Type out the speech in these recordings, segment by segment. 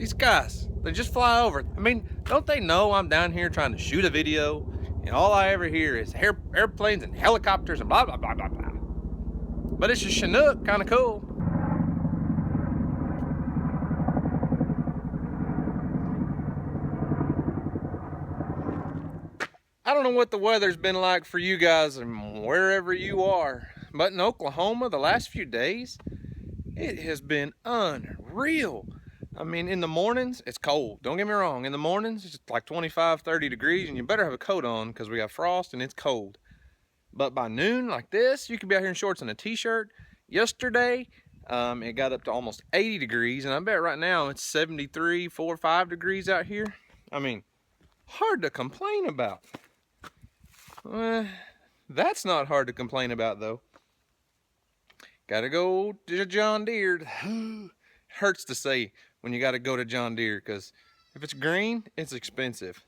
These guys, they just fly over. I mean, don't they know I'm down here trying to shoot a video and all I ever hear is airplanes and helicopters and blah, blah, blah, blah, blah. But it's just Chinook, kind of cool. I don't know what the weather's been like for you guys and wherever you are, but in Oklahoma the last few days, it has been unreal. I mean, in the mornings, it's cold. Don't get me wrong. In the mornings, it's like 25, 30 degrees, and you better have a coat on because we got frost and it's cold. But by noon, like this, you could be out here in shorts and a t-shirt. Yesterday, it got up to almost 80 degrees, and I bet right now it's 73, 4, 5 degrees out here. I mean, hard to complain about. That's not hard to complain about, though. Gotta go to John Deere. Hurts to say when you gotta go to John Deere, because if it's green, it's expensive.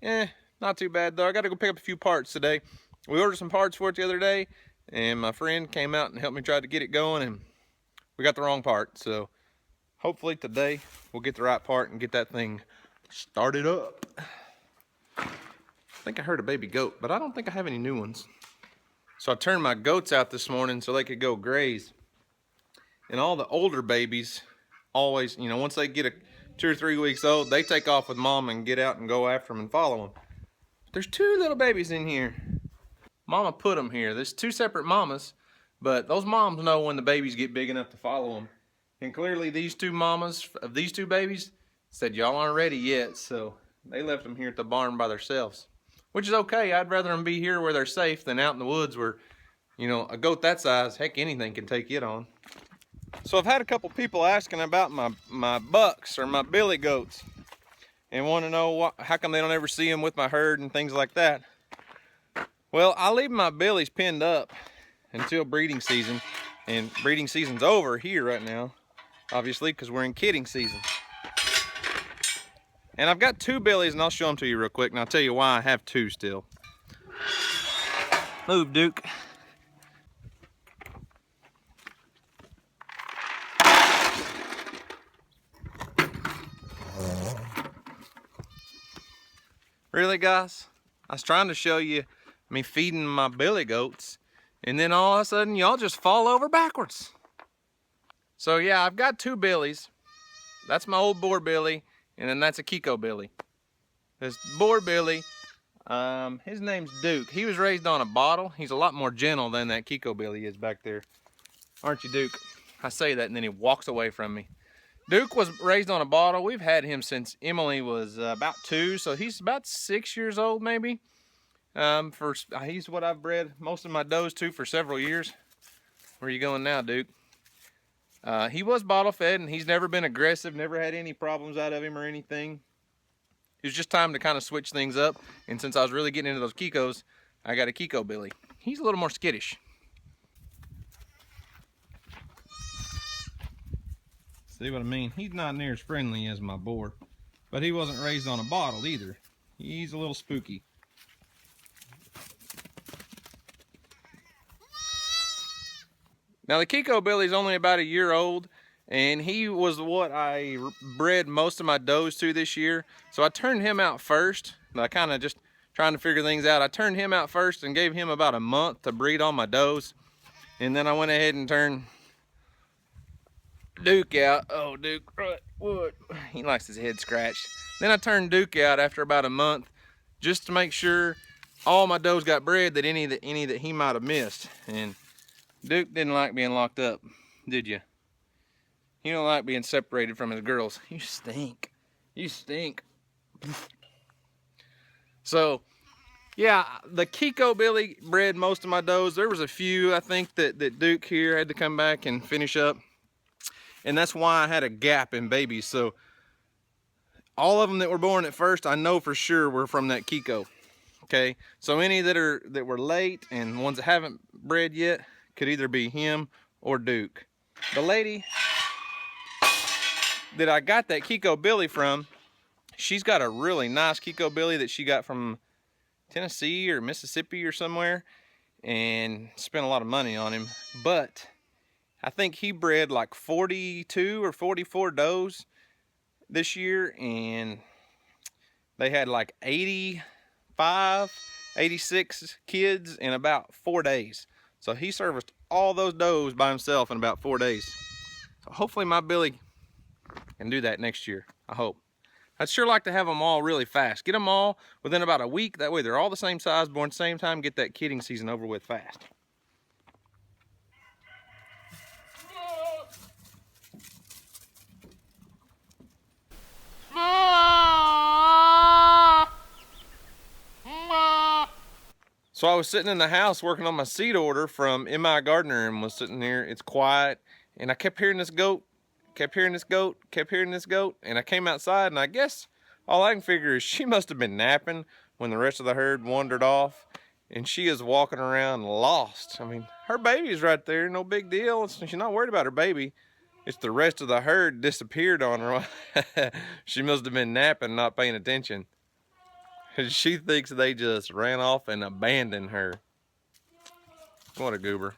Not too bad, though. I gotta go pick up a few parts today. We ordered some parts for it the other day, and my friend came out and helped me try to get it going, and we got the wrong part. So hopefully today we'll get the right part and get that thing started up. I think I heard a baby goat, but I don't think I have any new ones. So I turned my goats out this morning so they could go graze. And all the older babies always, you know, once they get 2 or 3 weeks old, they take off with mom and get out and go after them and follow them. There's 2 little babies in here. Mama put them here. There's 2 separate mamas, but those moms know when the babies get big enough to follow them. And clearly these 2 mamas of these 2 babies said y'all aren't ready yet, so they left them here at the barn by themselves. Which is okay. I'd rather them be here where they're safe than out in the woods where, you know, a goat that size, heck, anything can take it on. So I've had a couple people asking about my bucks or my billy goats and want to know how come they don't ever see them with my herd and things like that. Well, I leave my billies pinned up until breeding season, and breeding season's over here right now, obviously, because we're in kidding season. And I've got 2 billies, and I'll show them to you real quick, and I'll tell you why I have 2 still. Move, Duke. Really, guys? I was trying to show you me feeding my billy goats, and then all of a sudden, y'all just fall over backwards. So yeah, I've got 2 billies. That's my old boar billy. And then that's a Kiko billy. This boar billy, his name's Duke. He was raised on a bottle. He's a lot more gentle than that Kiko billy is back there. Aren't you, Duke? I say that and then he walks away from me. Duke was raised on a bottle. We've had him since Emily was about 2, so he's about 6 years old maybe. He's what I've bred most of my does to for several years. Where are you going now, Duke? He was bottle fed and he's never been aggressive, never had any problems out of him or anything. It was just time to kind of switch things up. And since I was really getting into those Kikos, I got a Kiko billy. He's a little more skittish. See what I mean? He's not near as friendly as my boar, but he wasn't raised on a bottle either. He's a little spooky. Now the Kiko billy's only about a year old, and he was what I bred most of my does to this year. So I turned him out first. I kind of just trying to figure things out. I turned him out first and gave him about a month to breed on my does. And then I went ahead and turned Duke out. Oh, Duke, what? He likes his head scratched. Then I turned Duke out after about a month just to make sure all my does got bred, that any that he might have missed. And Duke didn't like being locked up, did you? You don't like being separated from his girls. You stink. You stink. So, yeah, the Kiko billy bred most of my does. There was a few, I think, that Duke here had to come back and finish up. And that's why I had a gap in babies. So, all of them that were born at first, I know for sure were from that Kiko. Okay? So, any that were late and ones that haven't bred yet, could either be him or Duke. The lady that I got that Kiko billy from, she's got a really nice Kiko billy that she got from Tennessee or Mississippi or somewhere, and spent a lot of money on him. But I think he bred like 42 or 44 does, this year, and they had like 85, 86 kids in about 4 days. So he serviced all those does by himself in about 4 days. So hopefully my Billy can do that next year, I hope. I'd sure like to have them all really fast. Get them all within about a week. That way they're all the same size, born at the same time, get that kidding season over with fast. So I was sitting in the house working on my seed order from M.I. Gardner, and was sitting there, it's quiet, and I kept hearing this goat, kept hearing this goat, and I came outside, and I guess all I can figure is she must have been napping when the rest of the herd wandered off, and she is walking around lost. I mean, her baby's right there, no big deal. She's not worried about her baby. It's the rest of the herd disappeared on her. She must have been napping, not paying attention. She thinks they just ran off and abandoned her. What a goober.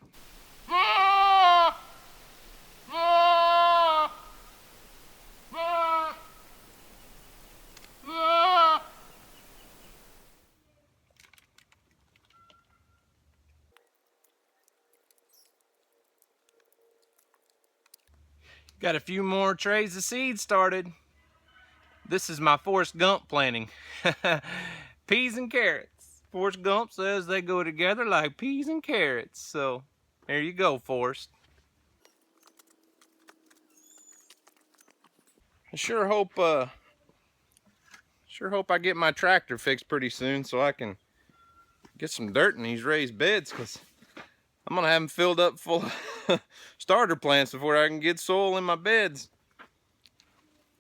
Got a few more trays of seeds started. This is my Forrest Gump planting. Peas and carrots. Forrest Gump says they go together like peas and carrots. So there you go, Forrest. I sure hope I get my tractor fixed pretty soon so I can get some dirt in these raised beds, because I'm gonna have them filled up full of starter plants before I can get soil in my beds.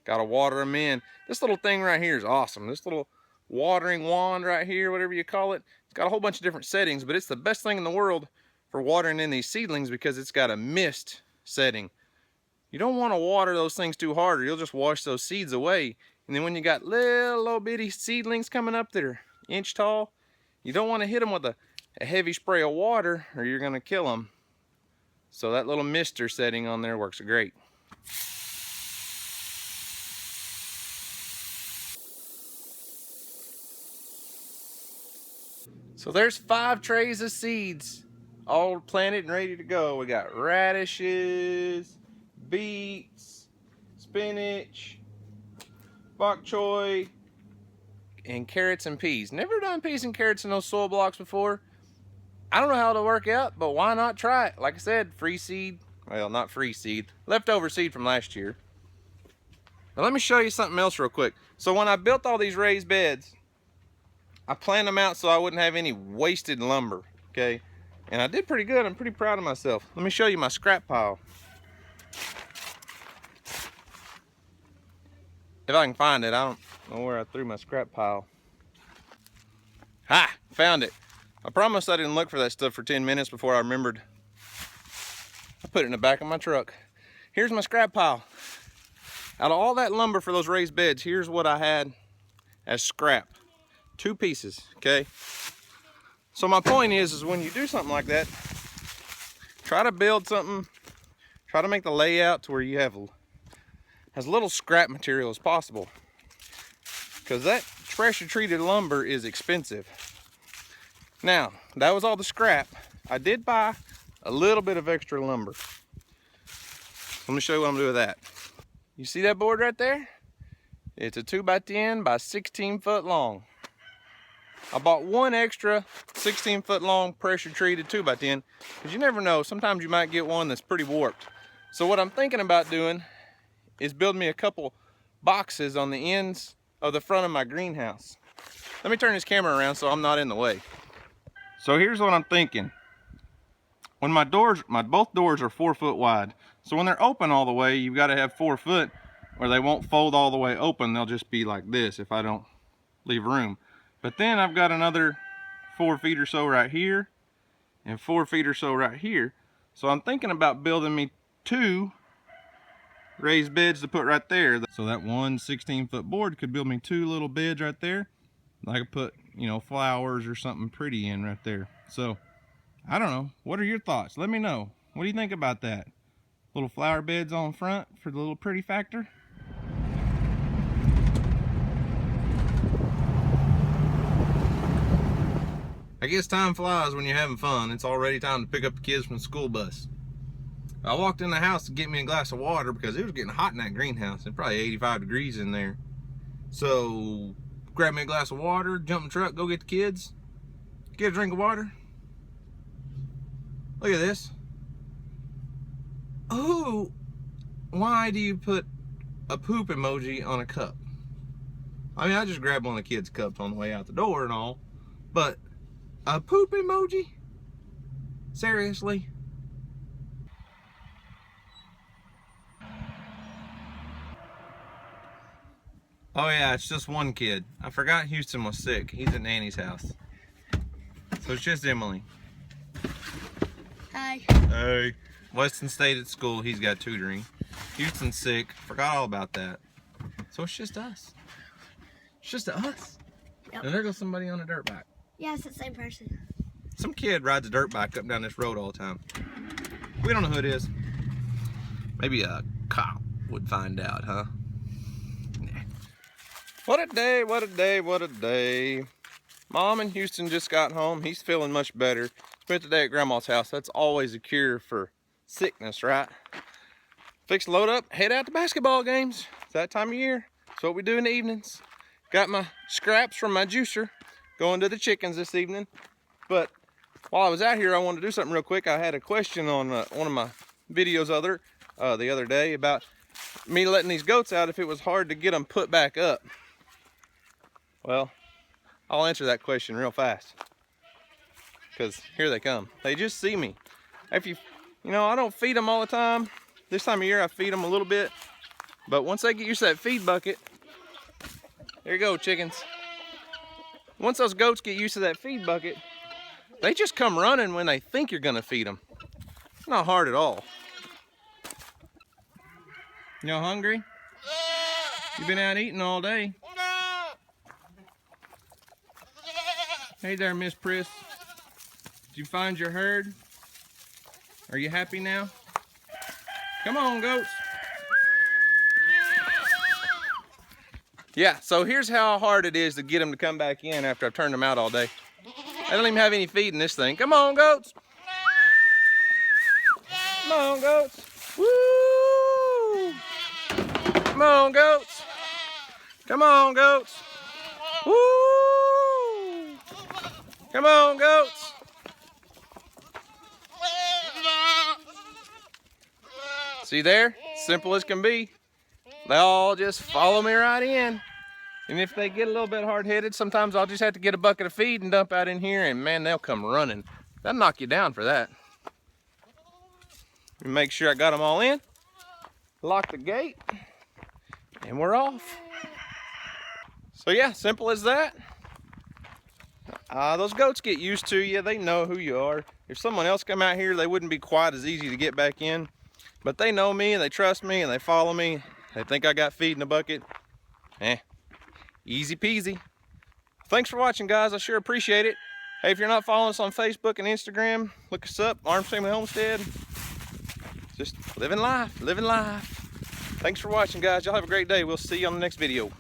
Gotta water them in. This little thing right here is awesome. This little watering wand right here, whatever you call it, it's got a whole bunch of different settings, but it's the best thing in the world for watering in these seedlings because it's got a mist setting. You don't want to water those things too hard or you'll just wash those seeds away. And then when you got little bitty seedlings coming up that are inch tall, you don't want to hit them with a heavy spray of water or you're going to kill them. So that little mister setting on there works great. So there's 5 trays of seeds all planted and ready to go. We got radishes, beets, spinach, bok choy, and carrots and peas. Never done peas and carrots in those soil blocks before. I don't know how it'll work out, but why not try it? Like I said, free seed. Well, not free seed. Leftover seed from last year. Now let me show you something else real quick. So when I built all these raised beds, I planned them out so I wouldn't have any wasted lumber, okay? And I did pretty good. I'm pretty proud of myself. Let me show you my scrap pile. If I can find it, I don't know where I threw my scrap pile. Ha! Found it. I promise I didn't look for that stuff for 10 minutes before I remembered. I put it in the back of my truck. Here's my scrap pile. Out of all that lumber for those raised beds, here's what I had as scrap. 2 pieces, okay? So my point is when you do something like that, try to build something, try to make the layout to where you have as little scrap material as possible, because that pressure treated lumber is expensive. Now, that was all the scrap. I did buy a little bit of extra lumber. Let me show you what I'm doing with that. You see that board right there? It's a 2x10 by 16 foot long. I bought one extra 16 foot long pressure treated 2x10 because you never know, sometimes you might get one that's pretty warped. So what I'm thinking about doing is build me a couple boxes on the ends of the front of my greenhouse. Let me turn this camera around so I'm not in the way. So here's what I'm thinking. When my both doors are 4 foot wide, so when they're open all the way, you've got to have 4 foot or they won't fold all the way open. They'll just be like this if I don't leave room. But then I've got another 4 feet or so right here and 4 feet or so right here. So I'm thinking about building me 2 raised beds to put right there. So that one 16-foot board could build me 2 little beds right there. I could put, you know, flowers or something pretty in right there. So I don't know. What are your thoughts? Let me know. What do you think about that? Little flower beds on front for the little pretty factor? I guess time flies when you're having fun. It's already time to pick up the kids from the school bus. I walked in the house to get me a glass of water because it was getting hot in that greenhouse. It's probably 85 degrees in there. So, grab me a glass of water, jump in the truck, go get the kids, get a drink of water. Look at this. Oh, why do you put a poop emoji on a cup? I mean, I just grabbed one of the kids' cups on the way out the door and all, but a poop emoji? Seriously? Oh yeah, it's just one kid. I forgot Houston was sick. He's at Nanny's house. So it's just Emily. Hi. Hey. Weston stayed at school. He's got tutoring. Houston's sick. Forgot all about that. So it's just us. It's just us. Yep. And there goes somebody on a dirt bike. Yeah, it's the same person. Some kid rides a dirt bike up and down this road all the time. We don't know who it is. Maybe a cop would find out, huh? Nah. What a day, what a day, what a day. Mom and Houston just got home. He's feeling much better. Spent the day at Grandma's house. That's always a cure for sickness, right? Fix to load up, head out to basketball games. It's that time of year. It's what we do in the evenings. Got my scraps from my juicer going to the chickens this evening. But while I was out here, I wanted to do something real quick. I had a question on one of my videos the other day about me letting these goats out if it was hard to get them put back up. Well, I'll answer that question real fast. Because here they come. They just see me. If you know, I don't feed them all the time. This time of year I feed them a little bit. But once they get used to that feed bucket, there you go, chickens. Once those goats get used to that feed bucket, they just come running when they think you're gonna feed them. It's not hard at all. You know, hungry? You've been out eating all day. Hey there, Miss Priss. Did you find your herd? Are you happy now? Come on, goats. Yeah, so here's how hard it is to get them to come back in after I've turned them out all day. I don't even have any feed in this thing. Come on, goats. Come on, goats. Woo! Come on, goats. Come on, goats. Woo! Come on, goats. See there? Simple as can be. They all just follow me right in. And if they get a little bit hard-headed, sometimes I'll just have to get a bucket of feed and dump out in here, and man, they'll come running. That'll knock you down for that. Make sure I got them all in. Lock the gate, and we're off. So yeah, simple as that. Those goats get used to you. They know who you are. If someone else come out here, they wouldn't be quite as easy to get back in. But they know me, and they trust me, and they follow me. They think I got feed in the bucket. Easy peasy. Thanks for watching, guys. I sure appreciate it. Hey, if you're not following us on Facebook and Instagram, look us up, Homestead Homestead. Just living life, living life. Thanks for watching, guys. Y'all have a great day. We'll see you on the next video.